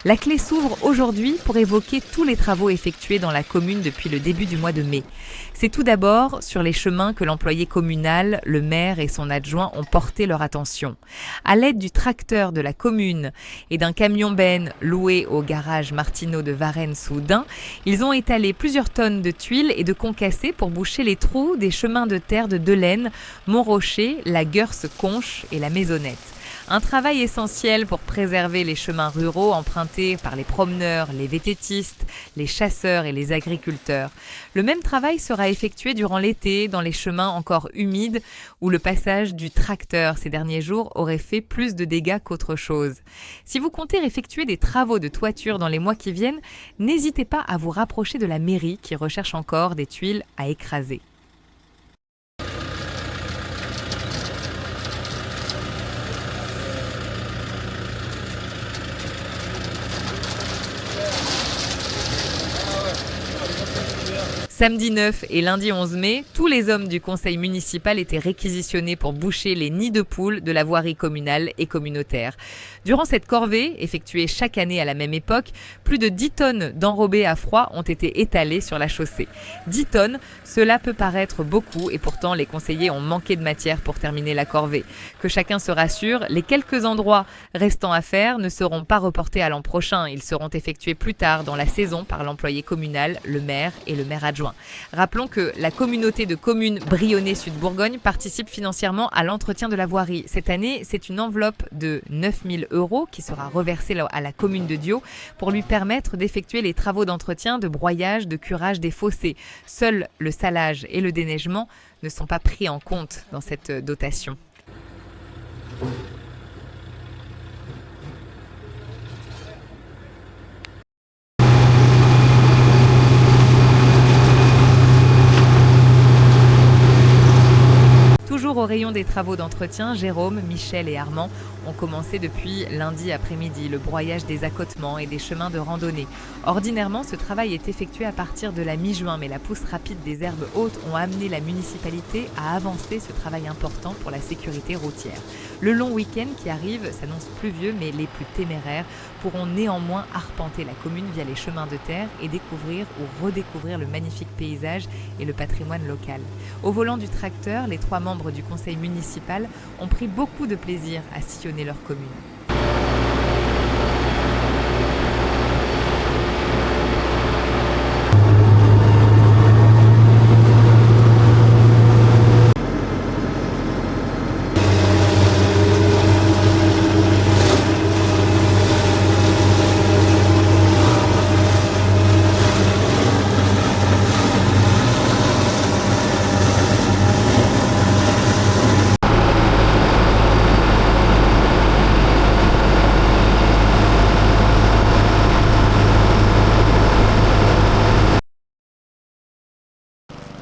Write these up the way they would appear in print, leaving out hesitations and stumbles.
La clé s'ouvre aujourd'hui pour évoquer tous les travaux effectués dans la commune depuis le début du mois de mai. C'est tout d'abord sur les chemins que l'employé communal, le maire et son adjoint ont porté leur attention. À l'aide du tracteur de la commune et d'un camion-benne loué au garage Martineau de Varennes-sous-Dun, ils ont étalé plusieurs tonnes de tuiles et de concassés pour boucher les trous des chemins de terre de Delaine, Montrocher, la Geurse-Conche et la Maisonnette. Un travail essentiel pour préserver les chemins ruraux empruntés par les promeneurs, les vététistes, les chasseurs et les agriculteurs. Le même travail sera effectué durant l'été dans les chemins encore humides où le passage du tracteur ces derniers jours aurait fait plus de dégâts qu'autre chose. Si vous comptez effectuer des travaux de toiture dans les mois qui viennent, n'hésitez pas à vous rapprocher de la mairie qui recherche encore des tuiles à écraser. Samedi 9 et lundi 11 mai, tous les hommes du conseil municipal étaient réquisitionnés pour boucher les nids de poules de la voirie communale et communautaire. Durant cette corvée, effectuée chaque année à la même époque, plus de 10 tonnes d'enrobés à froid ont été étalées sur la chaussée. 10 tonnes, cela peut paraître beaucoup et pourtant les conseillers ont manqué de matière pour terminer la corvée. Que chacun se rassure, les quelques endroits restant à faire ne seront pas reportés à l'an prochain. Ils seront effectués plus tard dans la saison par l'employé communal, le maire et le maire adjoint. Rappelons que la communauté de communes Brionnais-Sud-Bourgogne participe financièrement à l'entretien de la voirie. Cette année, c'est une enveloppe de 9 000 € qui sera reversée à la commune de Diot pour lui permettre d'effectuer les travaux d'entretien, de broyage, de curage des fossés. Seuls le salage et le déneigement ne sont pas pris en compte dans cette dotation. Toujours au rayon des travaux d'entretien, Jérôme, Michel et Armand ont commencé depuis lundi après-midi le broyage des accotements et des chemins de randonnée. Ordinairement, ce travail est effectué à partir de la mi-juin, mais la pousse rapide des herbes hautes ont amené la municipalité à avancer ce travail important pour la sécurité routière. Le long week-end qui arrive s'annonce pluvieux, mais les plus téméraires pourront néanmoins arpenter la commune via les chemins de terre et découvrir ou redécouvrir le magnifique paysage et le patrimoine local. Au volant du tracteur, les 3 membres du conseil municipal ont pris beaucoup de plaisir à sillonner leur commune.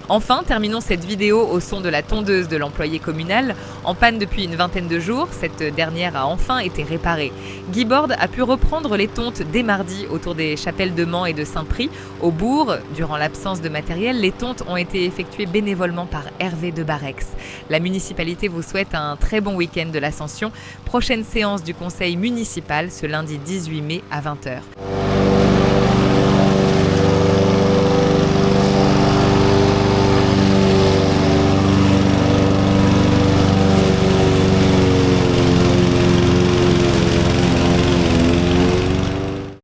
Enfin, terminons cette vidéo au son de la tondeuse de l'employé communal. En panne depuis une vingtaine de jours, cette dernière a enfin été réparée. Guy Borde a pu reprendre les tontes dès mardi autour des chapelles de Mans et de Saint-Prix. Au bourg, durant l'absence de matériel, les tontes ont été effectuées bénévolement par Hervé de Barex. La municipalité vous souhaite un très bon week-end de l'Ascension. Prochaine séance du conseil municipal ce lundi 18 mai à 20 h.